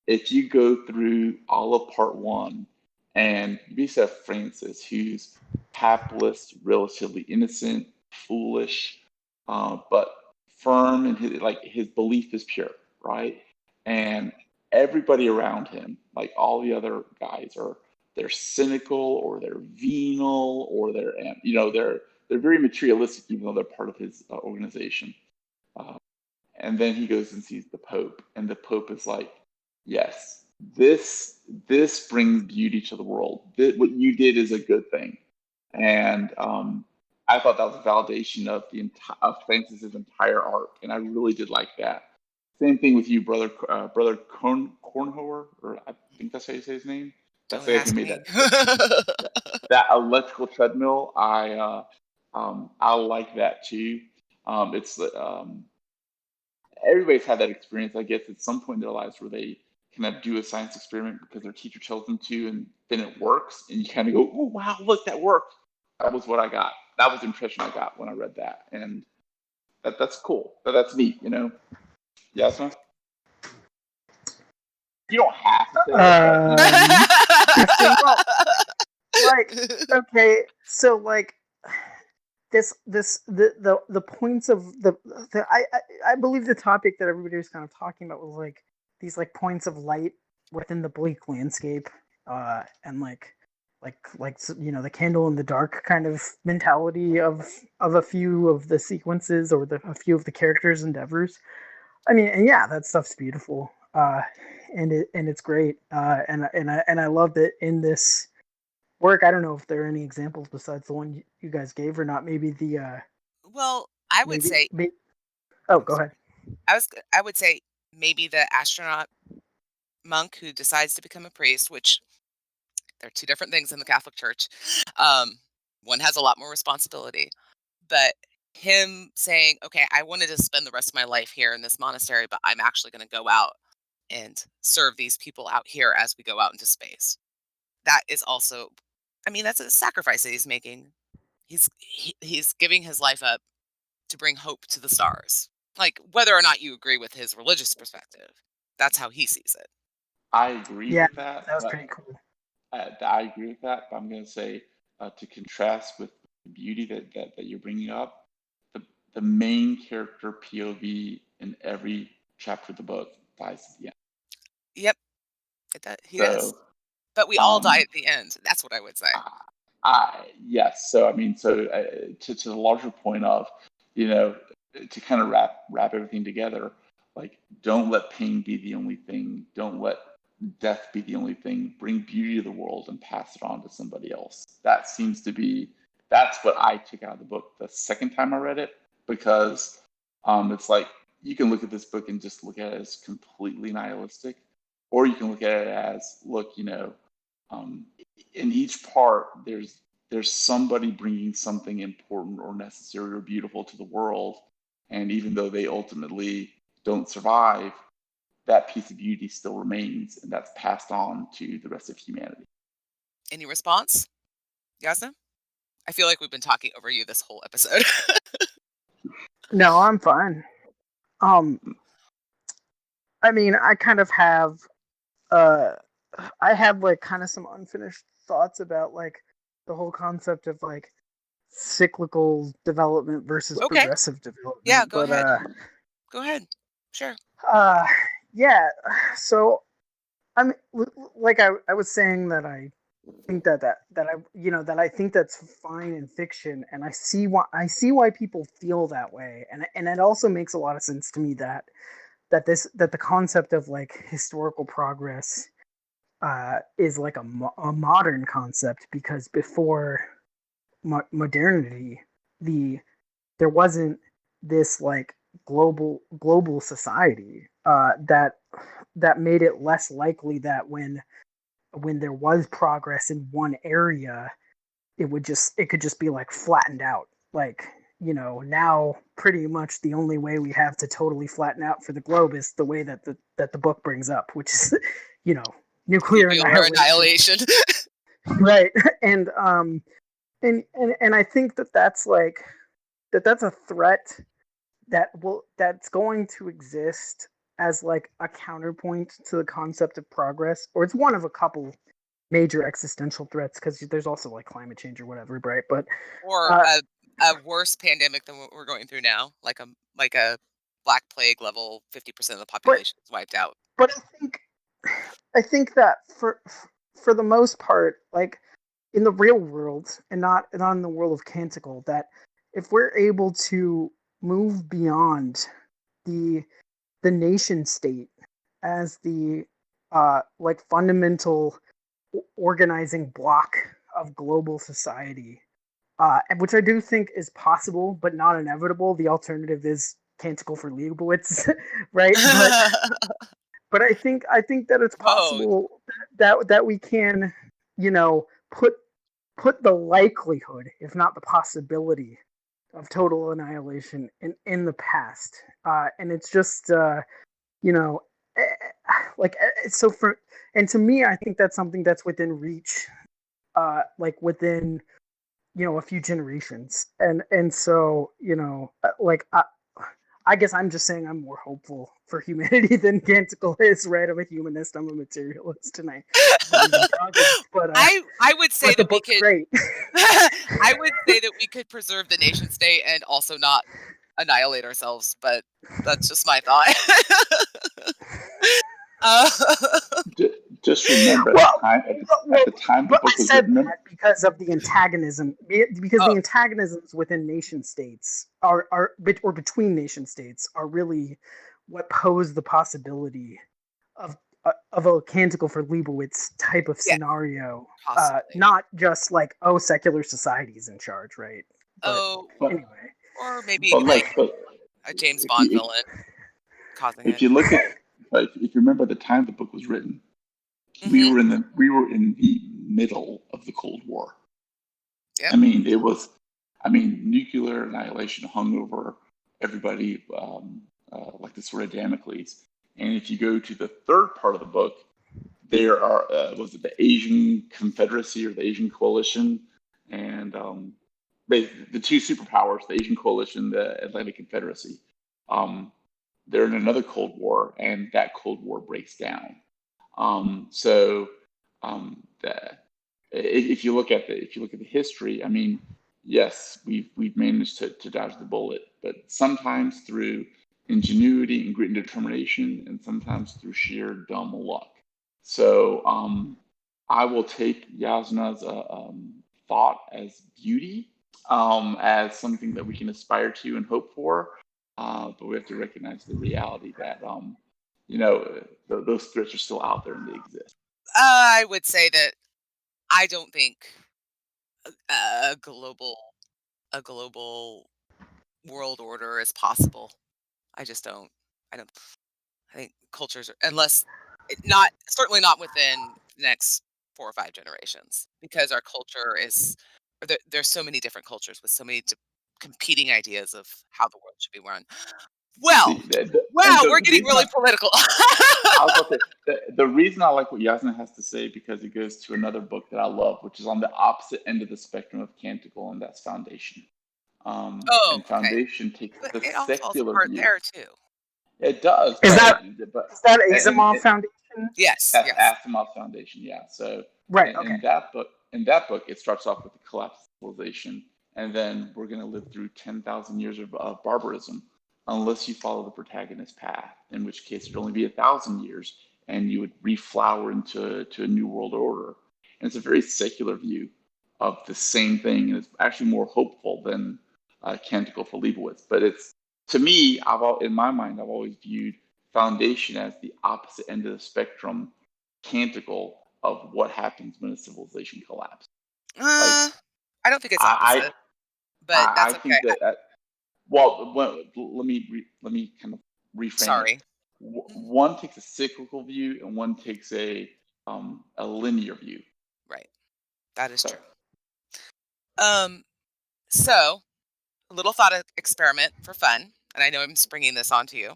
if you go through all of part one, and you basically have Francis, who's hapless, relatively innocent, foolish, but firm, and his belief is pure, right? And everybody around him, like all the other guys, they're cynical or they're venal or they're very materialistic, even though they're part of his organization. And then he goes and sees the Pope, and the Pope is like, "Yes, this brings beauty to the world. What you did is a good thing." And I thought that was a validation of of Francis's entire arc, and I really did like that. Same thing with you, brother Cornhower, or I think that's how you say his name. That's Don't the guy who ask made me. that electrical treadmill. I like that too. It's Everybody's had that experience, I guess, at some point in their lives where they kind of do a science experiment because their teacher tells them to, and then it works, and you kind of go, "Oh wow, look, that worked." That was what I got. That was the impression I got when I read that, and that's cool. That's neat, you know. Yasna, you don't have to say it, but you know. Well, like, okay, so like the points of I believe the topic that everybody was kind of talking about was like these like points of light within the bleak landscape, and the candle in the dark kind of mentality of a few of the sequences or a few of the characters' endeavors. I mean, and yeah, that stuff's beautiful, and it's great, and I love that in this work. I don't know if there are any examples besides the one you guys gave or not. Maybe Well, I would maybe, say, maybe oh, I'm go ahead. I would say maybe the astronaut monk who decides to become a priest, which they're two different things in the Catholic Church. Um, one has a lot more responsibility, but him saying, "Okay, I wanted to spend the rest of my life here in this monastery, but I'm actually going to go out and serve these people out here as we go out into space." That is also, I mean, that's a sacrifice that he's making. He's giving his life up to bring hope to the stars. Like, whether or not you agree with his religious perspective, that's how he sees it. I agree Yeah, with that, that was but pretty cool. I agree with that. But I'm going to say, to contrast with the beauty that you're bringing up, the the main character POV in every chapter of the book dies at the end. Yep, he does. So, But we all die um, at the end. That's what I would say. yes. So I mean, to the larger point of, you know, to kind of wrap everything together, like, don't let pain be the only thing. Don't let death be the only thing. Bring beauty to the world and pass it on to somebody else. That's what I took out of the book the second time I read it, because it's like you can look at this book and just look at it as completely nihilistic, or you can look at it as, look, um, in each part there's somebody bringing something important or necessary or beautiful to the world, and even though they ultimately don't survive, that piece of beauty still remains, and that's passed on to the rest of humanity. Any response, Yasna? I feel like we've been talking over you this whole episode. No, I'm fine. Um, I mean, I kind of have uh, I have like kind of some unfinished thoughts about like the whole concept of like cyclical development versus Okay. progressive Yeah, development, go but ahead. Go ahead. Sure. uh, yeah. So I mean, like I was saying that I think that I that I think that's fine in fiction, and I see why people feel that way, and it also makes a lot of sense to me that the concept of like historical progress is like a modern concept, because before modernity, the there wasn't this like global society that made it less likely that when there was progress in one area, it could just be like flattened out. Like, now pretty much the only way we have to totally flatten out for the globe is the way that the book brings up, which is, you know, nuclear Nuclear annihilation. annihilation. Right. And I think that's like that's a threat that's going to exist as like a counterpoint to the concept of progress, or it's one of a couple major existential threats, because there's also like climate change or whatever, right? But Or uh, a worse pandemic than what we're going through now, like a Black Plague level, 50% of the but population is wiped out. but I think I think that for the most part, like in the real world and not in the world of Canticle, that if we're able to move beyond the nation state as the like fundamental organizing block of global society, which I do think is possible but not inevitable. The alternative is Canticle for Leibowitz, right? But I think that it's Whoa. possible that we can, you know, put the likelihood, if not the possibility, of total annihilation in the past, and it's just you know, eh, like so for and to me, I think that's something that's within reach, like within a few generations, and so like I guess I'm just saying I'm more hopeful for humanity than Canticle is, right? I'm a humanist, I'm a materialist, and I believe in progress, I would say but the that we book's could great. I would say that we could preserve the nation state and also not annihilate ourselves, but that's just my thought. uh, Just remember well, at the time the but I book was said written. that because of the antagonism, because oh, the antagonisms within nation states or between nation states are really what pose the possibility of a Canticle for Leibowitz type of yeah, scenario. possibly. Not just like secular society's in charge, right? But Oh, But anyway, or maybe but like like but a James if Bond you villain causing if it. you look at if you remember the time the book was written, Hmm. we were in the middle of the Cold War. Yep. I mean, it was, I mean, nuclear annihilation hung over everybody like the sword of Damocles. And if you go to the third part of the book, there are, was it the Asian Confederacy or the Asian Coalition? And the two superpowers, the Asian Coalition, the Atlantic Confederacy. Um, they're in another Cold War, and that Cold War breaks down. So the, if you look at the history, I mean, yes, we've managed to dodge the bullet, but sometimes through ingenuity and grit and determination, and sometimes through sheer dumb luck. So I will take Yasna's thought as beauty, as something that we can aspire to and hope for. But we have to recognize the reality that those threats are still out there and they exist. I would say that I don't think a global a global world order is possible. I just don't. I don't. I think cultures are unless not certainly not within the next 4 or 5 generations because our culture is there's so many different cultures with so many competing ideas of how the world should be run. Well, See, and wow, we're the getting reason really political. I was about to say, the reason I like what Yasna has to say because it goes to another book that I love, which is on the opposite end of the spectrum of Canticle, and that's Foundation. Oh, And okay. Foundation takes But the it all falls secular apart view. there too. It does, is that but is that and Asimov Foundation? Yes, that's yes. Asimov Foundation, yeah. So Right. Okay. in that book, it starts off with the collapse of civilization, and then we're going to live through 10,000 years of barbarism, unless you follow the protagonist's path. In which case, it'd only be 1,000 years, and you would reflower into a new world order. And it's a very secular view of the same thing, and it's actually more hopeful than Canticle for Leibowitz. But it's to me, in my mind, I've always viewed Foundation as the opposite end of the spectrum Canticle of what happens when a civilization collapses. Like I don't think it's I opposite, but I that's okay. think that well, let me kind of reframe it. Sorry. Mhm. One takes a cyclical view and one takes a linear view. Right. That is So true. Um, so a little thought experiment for fun, and I know I'm springing this onto you.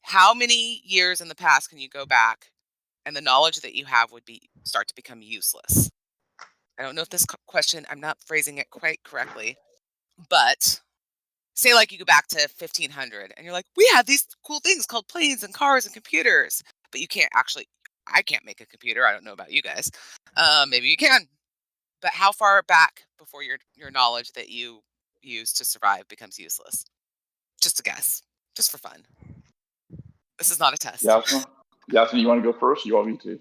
How many years in the past can you go back and the knowledge that you have would be start to become useless? I don't know if this question, I'm not phrasing it quite correctly, but say like you go back to 1500 and you're like, we have these cool things called planes and cars and computers, but you can't actually, I can't make a computer. I don't know about you guys. Maybe you can, but how far back before your knowledge that you use to survive becomes useless? Just a guess, just for fun. This is not a test. Yasma, Yasmin, you want to go first? Or you want me to?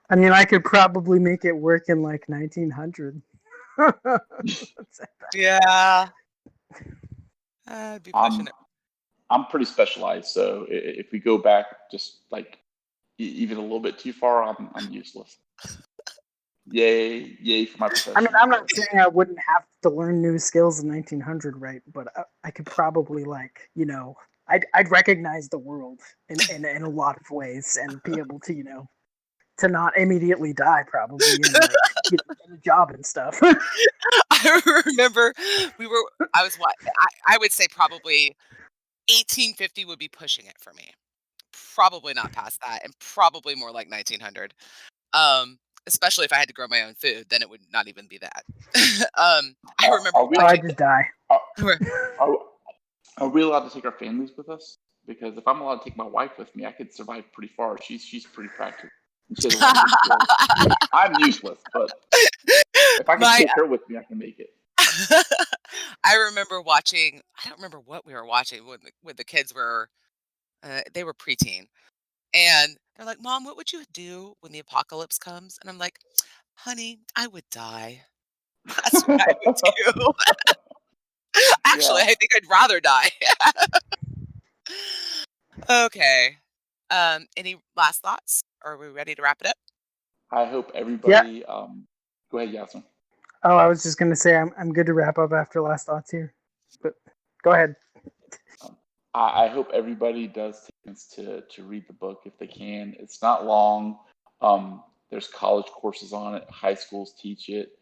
I mean, I could probably make it work in like 1900. Yeah. I'd be pushing it. I'm pretty specialized, so if we go back just like even a little bit too far, I'm useless. Yay for my profession. I mean, I'm not saying I wouldn't have to learn new skills in 1900, right? But I could probably, like, you know, I'd recognize the world in a lot of ways and be able to, you know, to not immediately die, probably, and like, you know, get a job and stuff. I remember I would say probably 1850 would be pushing it for me. Probably not past that, and probably more like 1900. Especially if I had to grow my own food, then it would not even be that. I remember I just die. Are we allowed to take our families with us? Because if I'm allowed to take my wife with me, I could survive pretty far. She's pretty practical. I'm useless, but if I can take her with me, I can make it. I remember watching. I don't remember what we were watching when the kids were. They were preteen, and they're like, "Mom, what would you do when the apocalypse comes?" And I'm like, "Honey, I would die. That's what I would do." Actually, I think I'd rather die. Okay. Any last thoughts? Or are we ready to wrap it up? I hope everybody. Go ahead, Yasmin. Oh, I was just gonna say I'm good to wrap up after last thoughts here, but go ahead. I hope everybody does take this to read the book if they can. It's not long. There's college courses on it. High schools teach it.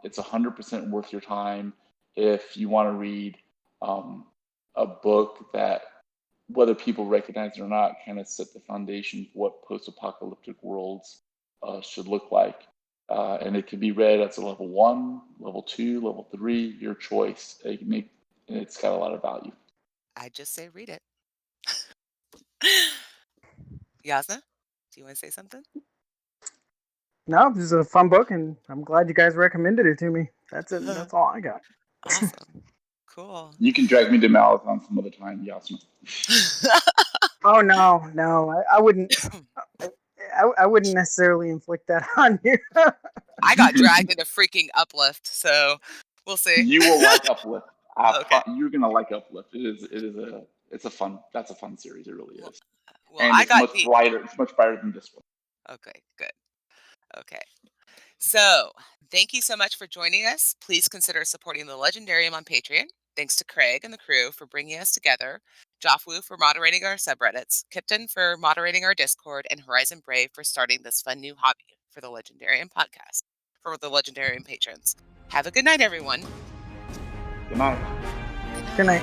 It's 100% worth your time if you want to read a book that, whether people recognize it or not, kind of set the foundation for what post-apocalyptic worlds should look like. And it can be read at a level 1, level 2, level 3, your choice. It's got a lot of value. I just say read it. Jasnah, do you want to say something? No, this is a fun book, and I'm glad you guys recommended it to me. That's it. That's all I got. Awesome. Cool. You can drag me to Marathon some other time, Yasmin. Oh no, I wouldn't. I wouldn't necessarily inflict that on you. I got dragged into freaking Uplift, so we'll see. You will like Uplift. Okay. You're gonna like Uplift. It's a fun series. It really is. Well, And it's much brighter. It's much brighter than this one. Okay, good. Okay. So, thank you so much for joining us. Please consider supporting the Legendarium on Patreon. Thanks to Craig and the crew for bringing us together, Joffwu for moderating our subreddits, Kipton for moderating our Discord, and Horizon Brave for starting this fun new hobby for the Legendarium podcast, for the Legendarium patrons. Have a good night, everyone. Good night. Good night.